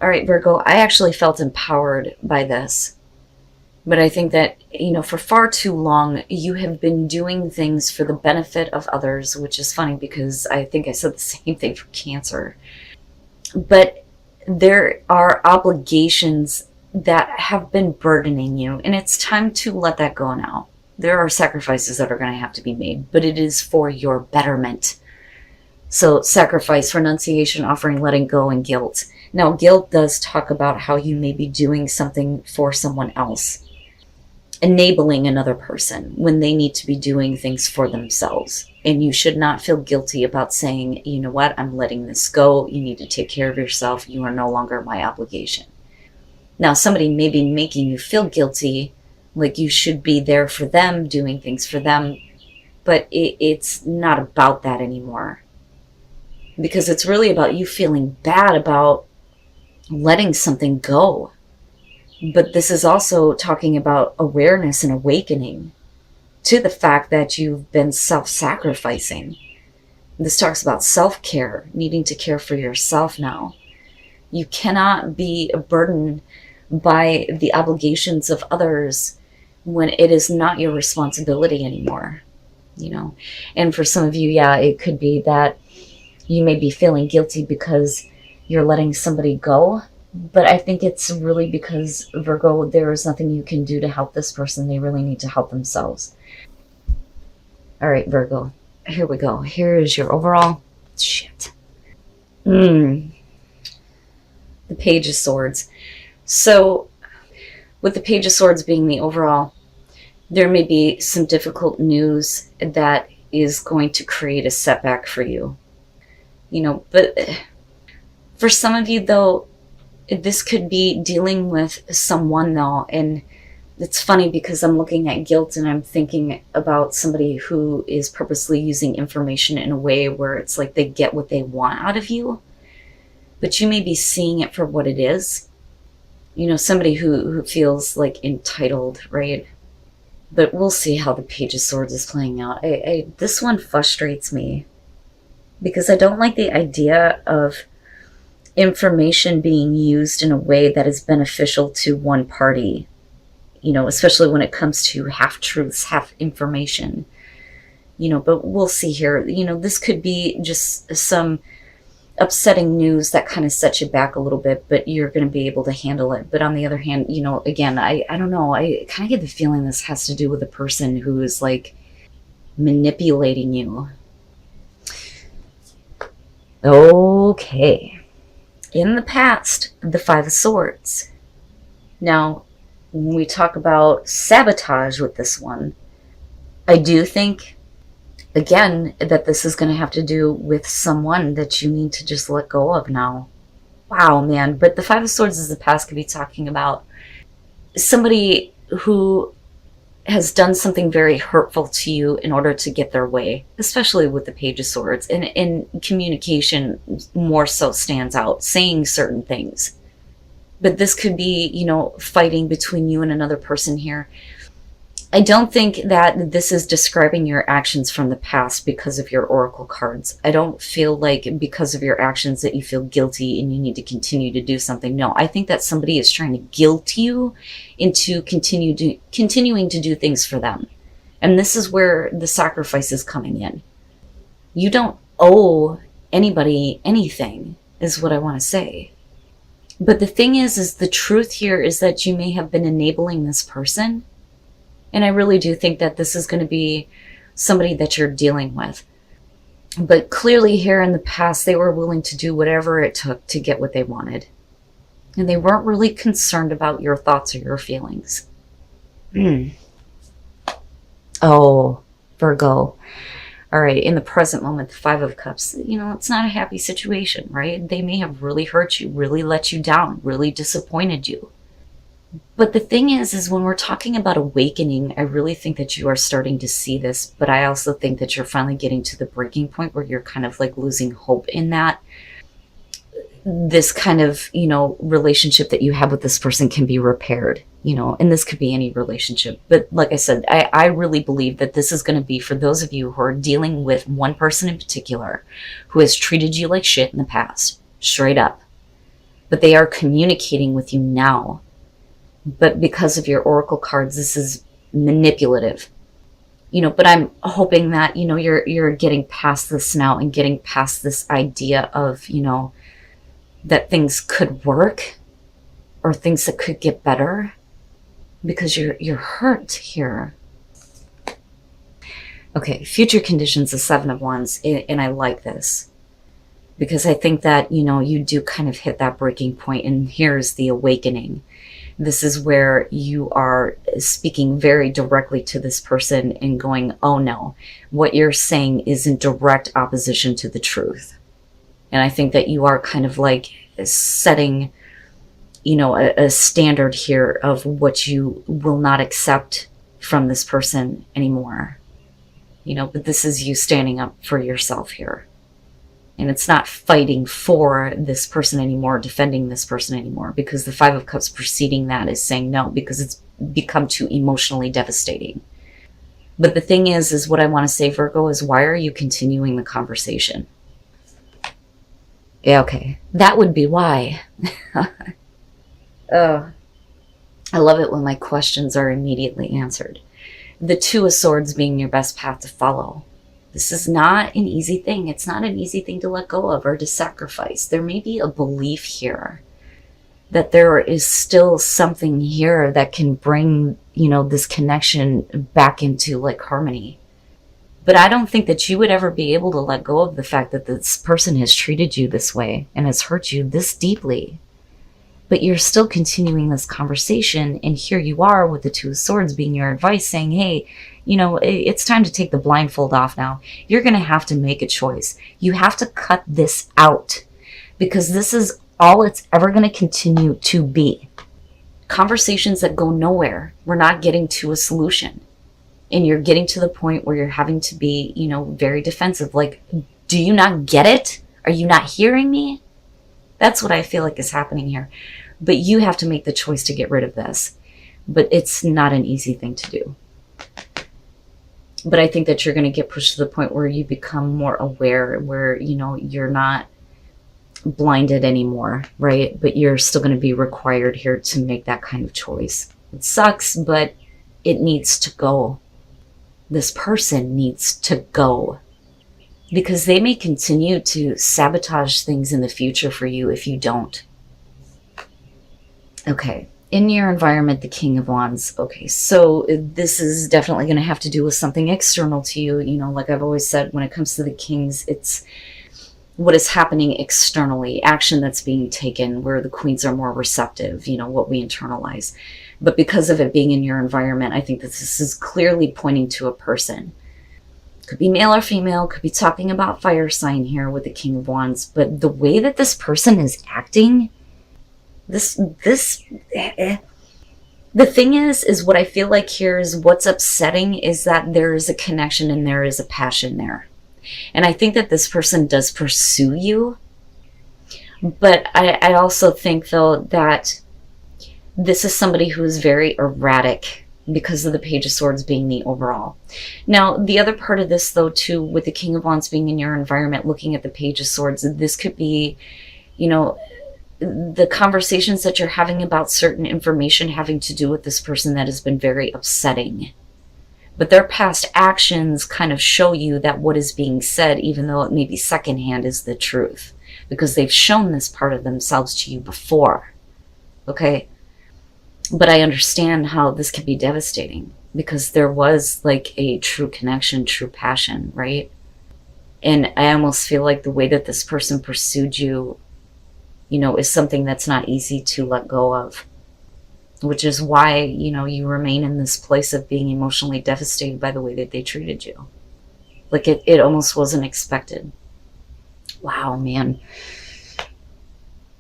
All right, Virgo, I actually felt empowered by this. But I think that, for far too long, you have been doing things for the benefit of others, which is funny because I think I said the same thing for Cancer. But there are obligations that have been burdening you, and it's time to let that go now. There are sacrifices that are going to have to be made, but it is for your betterment. So sacrifice, renunciation, offering, letting go, and guilt. Now, guilt does talk about how you may be doing something for someone else, enabling another person when they need to be doing things for themselves. And you should not feel guilty about saying, you know what, I'm letting this go. You need to take care of yourself. You are no longer my obligation. Now, somebody may be making you feel guilty, like you should be there for them, doing things for them, but it's not about that anymore. Because it's really about you feeling bad about letting something go. But this is also talking about awareness and awakening to the fact that you've been self-sacrificing. This talks about self-care, needing to care for yourself now. You cannot be burdened by the obligations of others when it is not your responsibility anymore, And for some of you, it could be that you may be feeling guilty because you're letting somebody go. But I think it's really because, Virgo, there is nothing you can do to help this person. They really need to help themselves. All right, Virgo, here we go. Here is your overall shit. The Page of Swords. So with the Page of Swords being the overall, there may be some difficult news that is going to create a setback for you. But for some of you, though, this could be dealing with someone, though, and it's funny because I'm looking at guilt and I'm thinking about somebody who is purposely using information in a way where it's like they get what they want out of you, but you may be seeing it for what it is. Somebody who feels like entitled, right? But we'll see how the Page of Swords is playing out. This one frustrates me because I don't like the idea of information being used in a way that is beneficial to one party, especially when it comes to half-truths, half information, but we'll see here. This could be just some upsetting news that kind of sets you back a little bit, but you're going to be able to handle it. But on the other hand, again, I don't know, I kind of get the feeling this has to do with a person who is like manipulating you. Okay. In the past, the Five of Swords. Now, when we talk about sabotage with this one, I do think, again, that this is going to have to do with someone that you need to just let go of now. Wow, man. But the Five of Swords is the past could be talking about somebody who has done something very hurtful to you in order to get their way, especially with the Page of Swords. And in communication, more so stands out, saying certain things. But this could be, fighting between you and another person here. I don't think that this is describing your actions from the past because of your oracle cards. I don't feel like because of your actions that you feel guilty and you need to continue to do something. No, I think that somebody is trying to guilt you into continuing to do things for them. And this is where the sacrifice is coming in. You don't owe anybody anything, is what I want to say. But the thing is the truth here is that you may have been enabling this person. And I really do think that this is going to be somebody that you're dealing with. But clearly here in the past, they were willing to do whatever it took to get what they wanted. And they weren't really concerned about your thoughts or your feelings. Oh, Virgo. All right, in the present moment, the Five of Cups, it's not a happy situation, right? They may have really hurt you, really let you down, really disappointed you. But the thing is when we're talking about awakening, I really think that you are starting to see this, but I also think that you're finally getting to the breaking point where you're kind of like losing hope in that this kind of, relationship that you have with this person can be repaired, and this could be any relationship. But like I said, I really believe that this is going to be for those of you who are dealing with one person in particular who has treated you like shit in the past, straight up. but they are communicating with you now. But because of your oracle cards, this is manipulative. But I'm hoping that, you're getting past this now and getting past this idea of, that things could work or things that could get better, because you're hurt here. Okay, future conditions, the Seven of Wands, and I like this because I think that, you do kind of hit that breaking point, and here's the awakening. This is where you are speaking very directly to this person and going, oh no, what you're saying is in direct opposition to the truth. And I think that you are kind of like setting, a standard here of what you will not accept from this person anymore. But this is you standing up for yourself here. And it's not fighting for this person anymore, defending this person anymore, because the Five of Cups preceding that is saying no, because it's become too emotionally devastating. But the thing is what I want to say, Virgo, is why are you continuing the conversation? Yeah, okay. That would be why. I love it when my questions are immediately answered. The Two of Swords being your best path to follow. This is not an easy thing. It's not an easy thing to let go of or to sacrifice. There may be a belief here that there is still something here that can bring, this connection back into like harmony. But I don't think that you would ever be able to let go of the fact that this person has treated you this way and has hurt you this deeply. But you're still continuing this conversation, and here you are with the Two of Swords being your advice, saying, hey, it's time to take the blindfold off now. You're going to have to make a choice. You have to cut this out, because this is all it's ever going to continue to be. Conversations that go nowhere. We're not getting to a solution. And you're getting to the point where you're having to be, very defensive. Like, do you not get it? Are you not hearing me? That's what I feel like is happening here. But you have to make the choice to get rid of this. But it's not an easy thing to do. But I think that you're going to get pushed to the point where you become more aware, where, you're not blinded anymore, right? But you're still going to be required here to make that kind of choice. It sucks, but it needs to go. This person needs to go. Because they may continue to sabotage things in the future for you if you don't. Okay, in your environment, the King of Wands. Okay, so this is definitely going to have to do with something external to you. Like I've always said, when it comes to the Kings, it's what is happening externally, action that's being taken, where the Queens are more receptive, what we internalize. But because of it being in your environment, I think that this is clearly pointing to a person. Could be male or female, could be talking about fire sign here with the King of Wands. But the way that this person is acting, the thing is what I feel like here is what's upsetting is that there is a connection and there is a passion there. And I think that this person does pursue you. But I also think, though, that this is somebody who is very erratic, because of the Page of Swords being the overall. Now, the other part of this, though, too, with the King of Wands being in your environment, looking at the Page of Swords, this could be, the conversations that you're having about certain information having to do with this person that has been very upsetting. But their past actions kind of show you that what is being said, even though it may be secondhand, is the truth. Because they've shown this part of themselves to you before. Okay? But I understand how this can be devastating, because there was like a true connection, true passion, right? And I almost feel like the way that this person pursued you, is something that's not easy to let go of, which is why, you remain in this place of being emotionally devastated by the way that they treated you. Like it almost wasn't expected. Wow, man.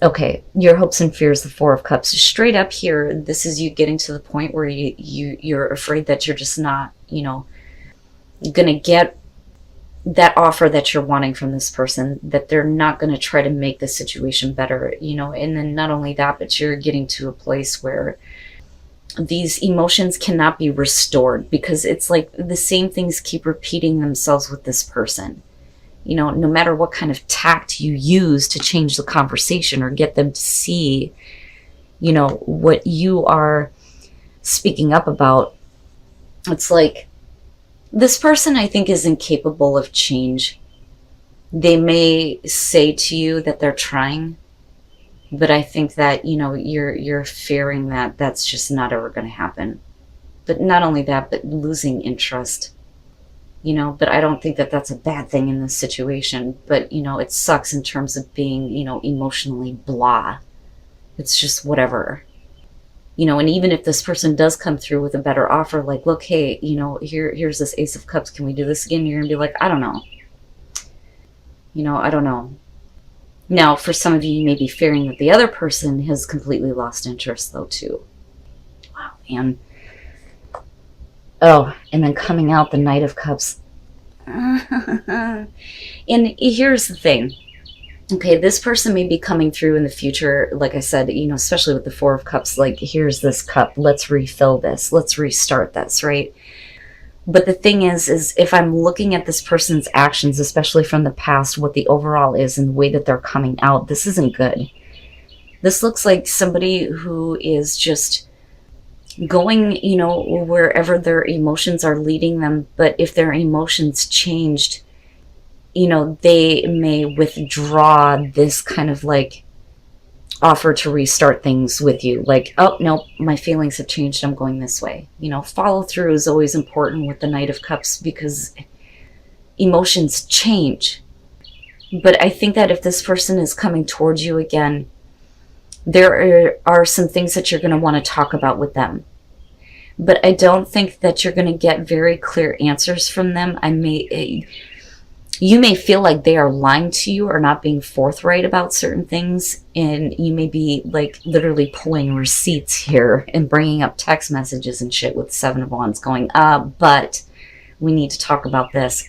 Okay, your hopes and fears, the Four of Cups. Straight up here, this is you getting to the point where you're afraid that you're just not, going to get that offer that you're wanting from this person, that they're not going to try to make the situation better, and then not only that, but you're getting to a place where these emotions cannot be restored, because it's like the same things keep repeating themselves with this person. You know, no matter what kind of tact you use to change the conversation or get them to see, you know, what you are speaking up about, it's like, this person, I think, is incapable of change. They may say to you that they're trying, but I think that, you know, you're fearing that that's just not ever going to happen. But not only that, but losing interest, you know. But I don't think that that's a bad thing in this situation. But, you know, it sucks in terms of being, you know, emotionally blah. It's just whatever. You know, and even if this person does come through with a better offer, like, look, hey, you know, here's this Ace of Cups. Can we do this again? You're going to be like, I don't know. You know, I don't know. Now, for some of you, you may be fearing that the other person has completely lost interest, though, too. Wow, man. Oh, and then coming out the Knight of Cups. And here's the thing. Okay, this person may be coming through in the future, like I said, you know, especially with the Four of Cups, like, here's this cup, let's refill this, let's restart this, right? But the thing is if I'm looking at this person's actions, especially from the past, what the overall is and the way that they're coming out, this isn't good. This looks like somebody who is just going, you know, wherever their emotions are leading them, but if their emotions changed, you know, they may withdraw this kind of like offer to restart things with you. Like, oh, no, my feelings have changed. I'm going this way. You know, follow through is always important with the Knight of Cups because emotions change. But I think that if this person is coming towards you again, there are some things that you're going to want to talk about with them. But I don't think that you're going to get very clear answers from them. You may feel like they are lying to you or not being forthright about certain things, and you may be like literally pulling receipts here and bringing up text messages and shit with Seven of Wands going, but we need to talk about this.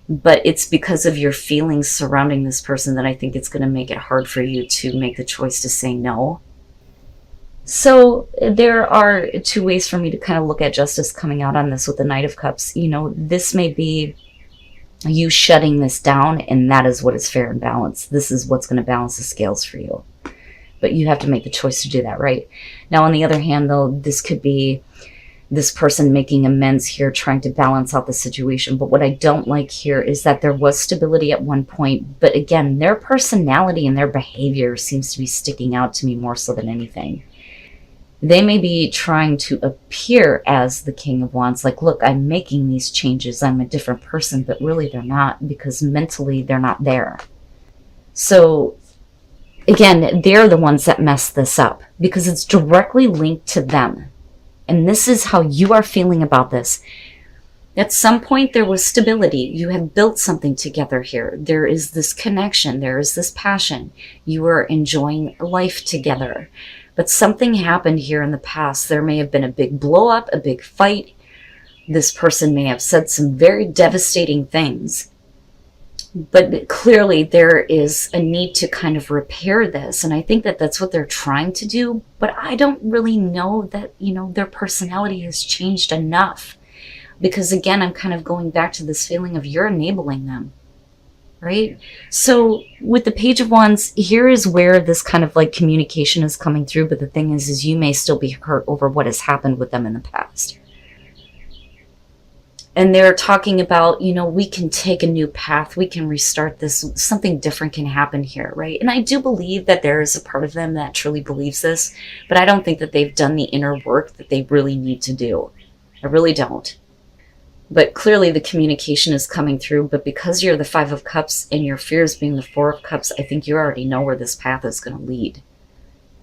But it's because of your feelings surrounding this person that I think it's going to make it hard for you to make the choice to say no. So there are two ways for me to kind of look at justice coming out on this with the Knight of Cups. You know, this may be you shutting this down, and that is what is fair and balanced. This is what's going to balance the scales for you. But you have to make the choice to do that, right? Now, on the other hand, though, this could be this person making amends here, trying to balance out the situation. But what I don't like here is that there was stability at one point, but again, their personality and their behavior seems to be sticking out to me more so than anything. They may be trying to appear as the King of Wands, like, look, I'm making these changes, I'm a different person, but really they're not, because mentally they're not there. So again, they're the ones that mess this up because it's directly linked to them. And this is how you are feeling about this. At some point there was stability. You have built something together here. There is this connection. There is this passion. You are enjoying life together. But something happened here in the past. There may have been a big blow up, a big fight. This person may have said some very devastating things. But clearly there is a need to kind of repair this. And I think that that's what they're trying to do. But I don't really know that, you know, their personality has changed enough. Because again, I'm kind of going back to this feeling of you're enabling them. Right? So with the Page of Wands, here is where this kind of like communication is coming through. But the thing is you may still be hurt over what has happened with them in the past. And they're talking about, you know, we can take a new path. We can restart this. Something different can happen here, right? And I do believe that there is a part of them that truly believes this. But I don't think that they've done the inner work that they really need to do. I really don't. But clearly the communication is coming through. But because you're the Five of Cups and your fears being the Four of Cups, I think you already know where this path is going to lead.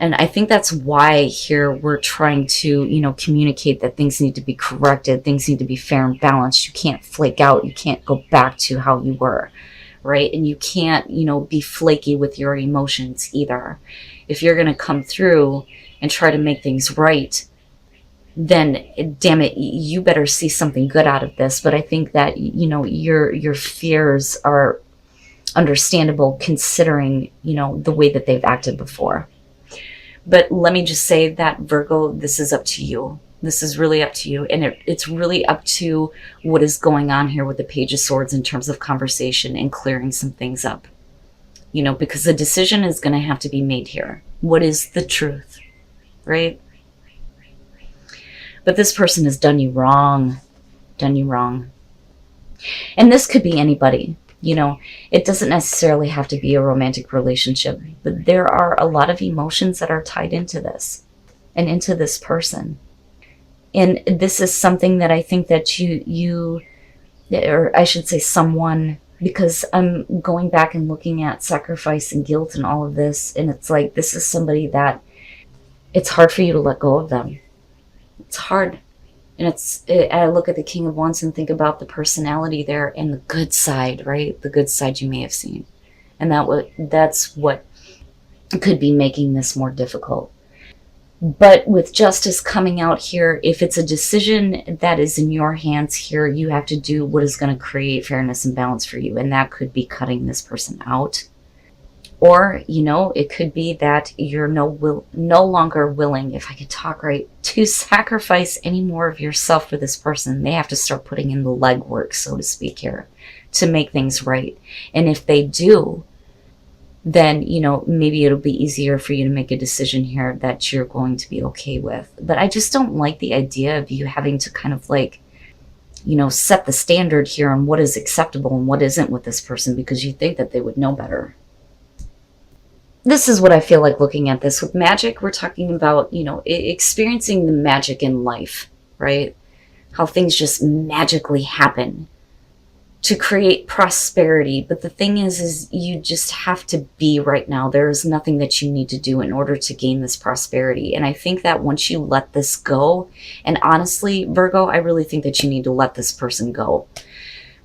And I think that's why here we're trying to, you know, communicate that things need to be corrected. Things need to be fair and balanced. You can't flake out. You can't go back to how you were, right? And you can't, you know, be flaky with your emotions either. If you're going to come through and try to make things right, then damn it, you better see something good out of this. But I think that, you know, your fears are understandable considering, you know, the way that they've acted before. But let me just say that, Virgo, this is up to you. This is really up to you. And it's really up to what is going on here with the Page of Swords in terms of conversation and clearing some things up. You know, because the decision is going to have to be made here. What is the truth, right? But this person has done you wrong. Done you wrong. And this could be anybody. You know, it doesn't necessarily have to be a romantic relationship, but there are a lot of emotions that are tied into this and into this person. And this is something that I think that you, or I should say someone, because I'm going back and looking at sacrifice and guilt and all of this, and it's like, this is somebody that it's hard for you to let go of them. It's hard. And I look at the King of Wands and think about the personality there and the good side, right? The good side you may have seen. And that's what could be making this more difficult. But with justice coming out here, if it's a decision that is in your hands here, you have to do what is going to create fairness and balance for you. And that could be cutting this person out. Or, you know, it could be that you're no longer willing, if I could talk right, to sacrifice any more of yourself for this person. They have to start putting in the legwork, so to speak, here to make things right. And if they do, then, you know, maybe it'll be easier for you to make a decision here that you're going to be okay with. But I just don't like the idea of you having to kind of like, you know, set the standard here on what is acceptable and what isn't with this person because you think that they would know better. This is what I feel like looking at this. With magic, we're talking about, you know, experiencing the magic in life, right? How things just magically happen to create prosperity. But the thing is you just have to be right now. There is nothing that you need to do in order to gain this prosperity. And I think that once you let this go, and honestly, Virgo, I really think that you need to let this person go.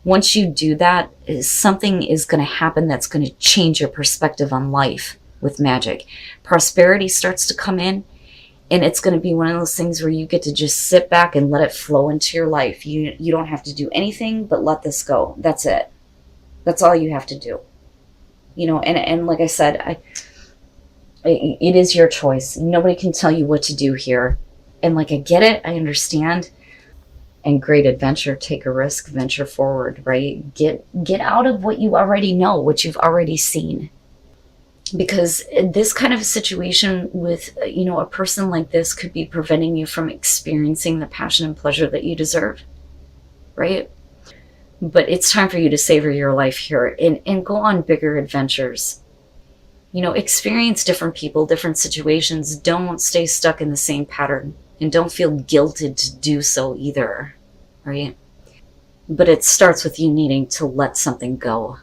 Once you do that, something is going to happen that's going to change your perspective on life. With magic, prosperity starts to come in, and it's going to be one of those things where you get to just sit back and let it flow into your life. You don't have to do anything but let this go. That's it. That's all you have to do. You know, and like I said, it is your choice. Nobody can tell you what to do here. And like, I get it, I understand. And great adventure, take a risk, venture forward, right? Get out of what you already know, what you've already seen. Because this kind of a situation with, you know, a person like this could be preventing you from experiencing the passion and pleasure that you deserve, right? But it's time for you to savor your life here and go on bigger adventures. You know, experience different people, different situations. Don't stay stuck in the same pattern, and don't feel guilted to do so either, right? But it starts with you needing to let something go.